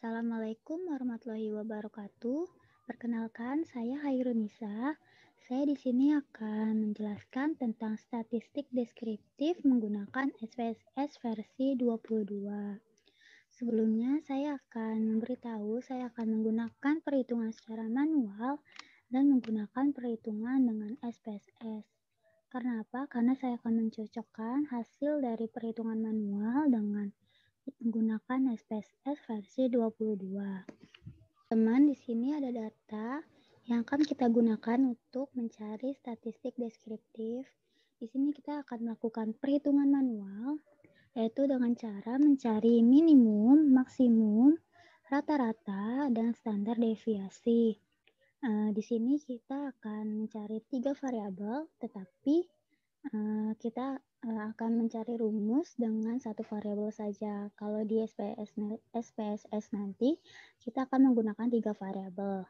Assalamualaikum warahmatullahi wabarakatuh. Perkenalkan, saya Hairunisa. Saya di sini akan menjelaskan tentang statistik deskriptif menggunakan SPSS versi 22. Sebelumnya, saya akan menggunakan perhitungan secara manual dan menggunakan perhitungan dengan SPSS. Karena apa? Karena saya akan mencocokkan hasil dari perhitungan manual dengan menggunakan SPSS versi 22. Teman, di sini ada data yang akan kita gunakan untuk mencari statistik deskriptif. Di sini kita akan melakukan perhitungan manual, yaitu dengan cara mencari minimum, maksimum, rata-rata, dan standar deviasi. Di sini kita akan mencari 3 variabel, tetapi kita akan mencari rumus dengan satu variabel saja. Kalau di SPSS nanti kita akan menggunakan 3 variabel.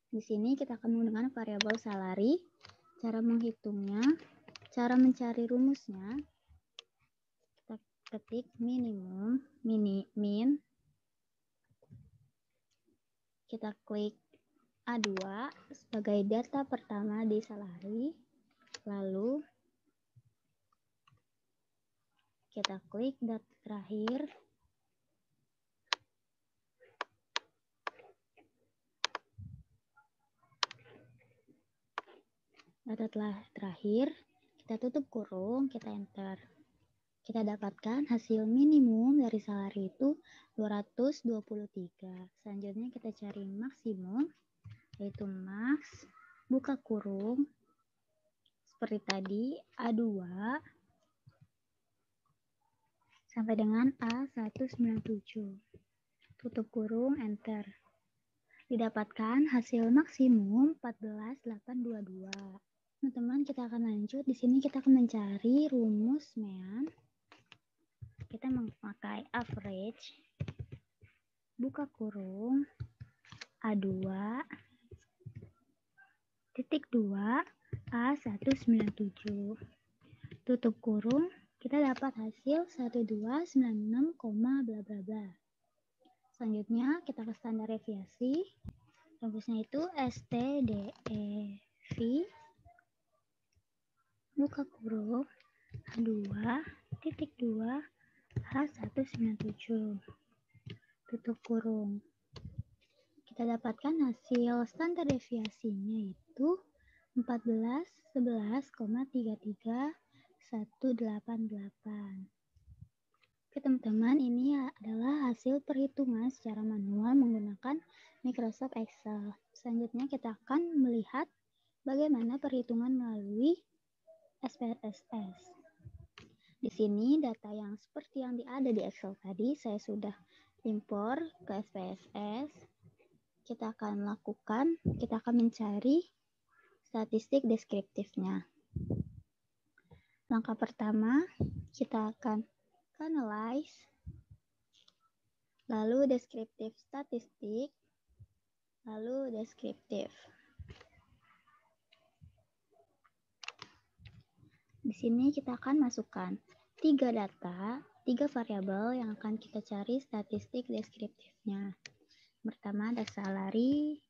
Di sini kita akan menggunakan variabel salary. Cara menghitungnya, cara mencari rumusnya, kita ketik minimum, min, kita klik A2 sebagai data pertama di salary. Lalu kita klik data terakhir. Data terakhir, kita tutup kurung, kita enter. Kita dapatkan hasil minimum dari salary itu 223. Selanjutnya kita cari maksimum, yaitu max, buka kurung, seperti tadi, A2, sampai dengan A197. Tutup kurung, enter. Didapatkan hasil maksimum 14.822. Teman-teman, kita akan lanjut. Di sini kita akan mencari rumus mean. Kita memakai average, buka kurung, A2, titik 2, A197. Tutup kurung, kita dapat hasil 1296, bla bla bla. Selanjutnya kita ke standar deviasi. Rumusnya itu STDEV, buka kurung, A2, titik 2, H197. Tutup kurung. Kita dapatkan hasil standar deviasinya itu 14,11,33188. Oke teman-teman, ini adalah hasil perhitungan secara manual menggunakan Microsoft Excel. Selanjutnya kita akan melihat bagaimana perhitungan melalui SPSS. Di sini data yang seperti yang ada di Excel tadi saya sudah impor ke SPSS. Kita akan mencari statistik deskriptifnya. Langkah pertama, kita akan analyze, lalu deskriptif statistik, lalu deskriptif. Di sini kita akan masukkan 3 data, 3 variabel yang akan kita cari statistik deskriptifnya. Pertama ada salary,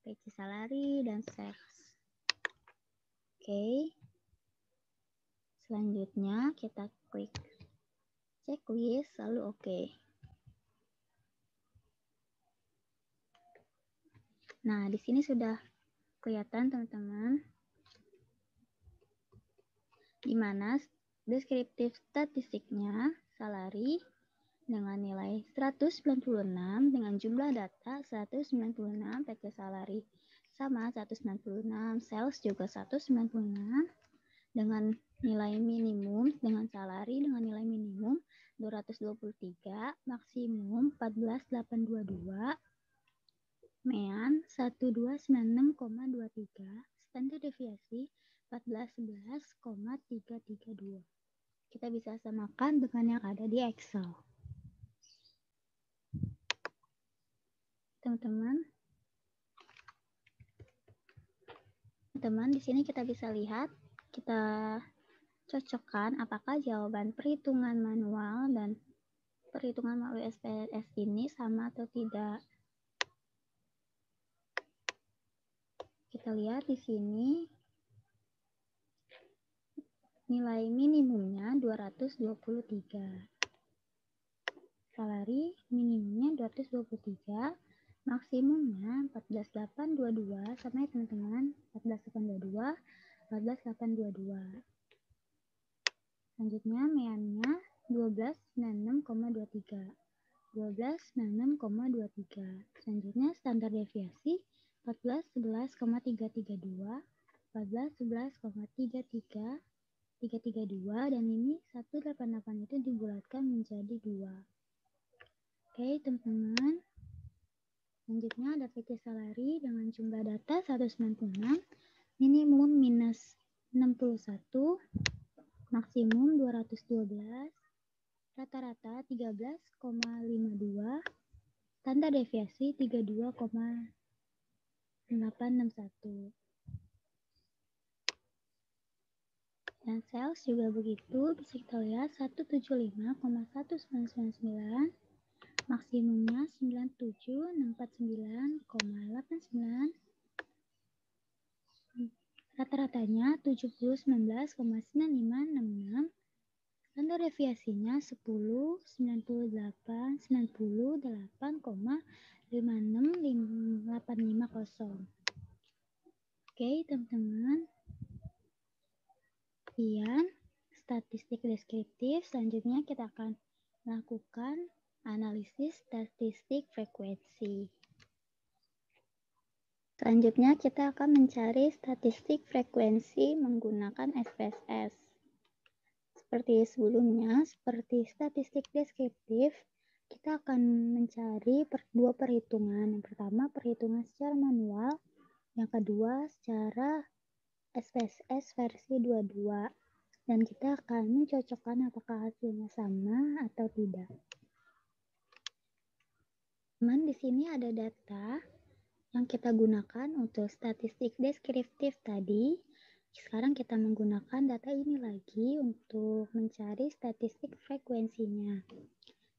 PC salary, dan sales. Oke. Selanjutnya kita klik checklist, lalu oke. Nah, di sini sudah kelihatan teman-teman di mana deskriptif statistiknya salary dengan nilai 196 dengan jumlah data 196 PC salary sama 196, sales juga 196 dengan nilai minimum dengan salary dengan nilai minimum 223, maksimum 14.822, mean 1296,23, standar deviasi 1411,332. Kita bisa samakan dengan yang ada di Excel. Teman-teman, di sini kita bisa lihat, kita cocokkan apakah jawaban perhitungan manual dan perhitungan melalui SPSS ini sama atau tidak. Kita lihat di sini nilai minimumnya 223. Salari minimumnya 223, maksimumnya 14.822, sama ya teman-teman, 14.822, 14.822. Selanjutnya meannya 1296,23. 1296,23. Selanjutnya standar deviasi 1411,332, 1411,332, dan ini 188 itu dibulatkan menjadi 2. Oke teman-teman, selanjutnya ada VC salary dengan jumlah data 196, minimum minus 61, maksimum 212, rata-rata 13,52, standar deviasi 32,861. Dan sales juga begitu, bisa kita lihat 175,1999, maksimumnya 97,649,89, rata-ratanya 70,19,9566, standar deviasinya 10, 98, 98,56850. Oke teman-teman, kemudian statistik deskriptif. Selanjutnya kita akan melakukan analisis statistik frekuensi. Selanjutnya kita akan mencari statistik frekuensi menggunakan SPSS. Seperti sebelumnya, seperti statistik deskriptif, kita akan mencari dua perhitungan. Yang pertama perhitungan secara manual, yang kedua secara SPSS versi 22. Dan kita akan mencocokkan apakah hasilnya sama atau tidak. Teman, di sini ada data yang kita gunakan untuk statistik deskriptif tadi. Sekarang kita menggunakan data ini lagi untuk mencari statistik frekuensinya.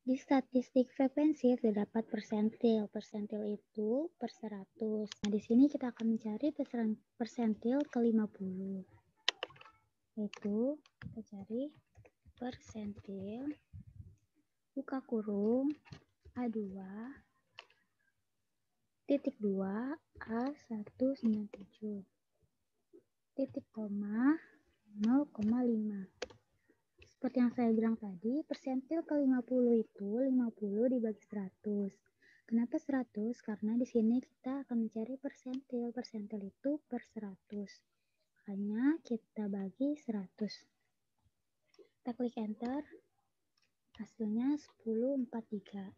Di statistik frekuensi terdapat persentil. Persentil itu per 100. Nah, di sini kita akan mencari persentil ke 50. Yaitu kita cari persentil buka kurung A2 titik 2 A197 titik koma 0,5. Seperti yang saya bilang tadi, persentil ke 50 itu 50 dibagi 100. Kenapa 100? Karena di sini kita akan mencari persentil. Persentil itu per 100. Makanya kita bagi 100. Kita klik enter. Hasilnya 1043.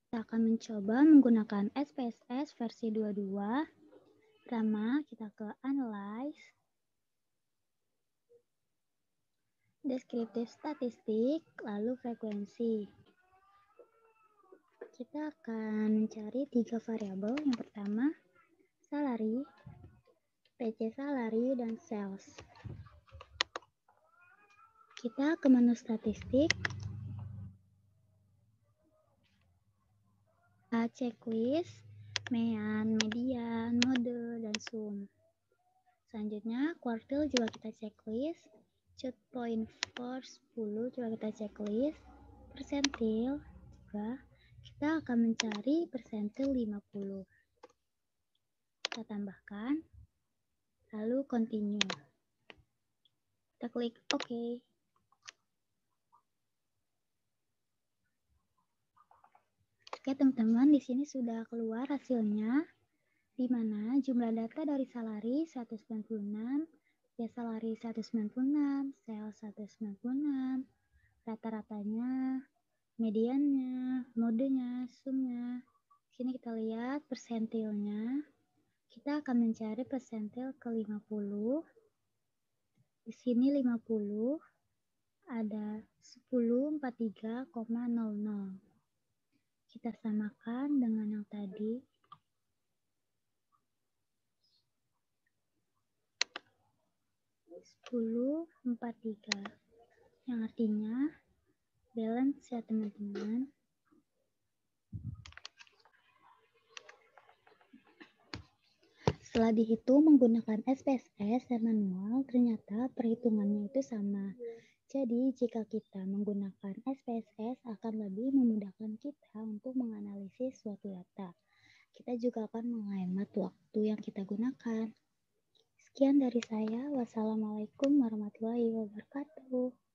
Kita akan mencoba menggunakan SPSS versi 22. Pertama, kita ke Analyze, Deskriptif Statistik, lalu Frekuensi. Kita akan mencari 3 variabel. Yang pertama, Salary, PC Salary, dan Sales. Kita ke menu Statistik, Checklist, Mean, Median, Mode, dan Sum. Selanjutnya, Quartile juga kita checklist, Cut point for 10 juga kita checklist, Persentil juga kita akan mencari persentil 50. Kita tambahkan, lalu continue. Kita klik OK. Oke teman-teman, di sini sudah keluar hasilnya, di mana jumlah data dari salary 196, ya salary 196, sales 196, rata-ratanya, mediannya, modenya, sumnya. Sini kita lihat persentilnya. Kita akan mencari persentil ke 50. Di sini 50 ada 1043,00. Kita samakan dengan yang tadi. 1043, yang artinya balance ya teman-teman. Setelah dihitung menggunakan SPSS dan manual, ternyata perhitungannya itu sama. Jadi, jika kita menggunakan SPSS akan lebih memudahkan kita untuk menganalisis suatu data. Kita juga akan menghemat waktu yang kita gunakan. Sekian dari saya. Wassalamualaikum warahmatullahi wabarakatuh.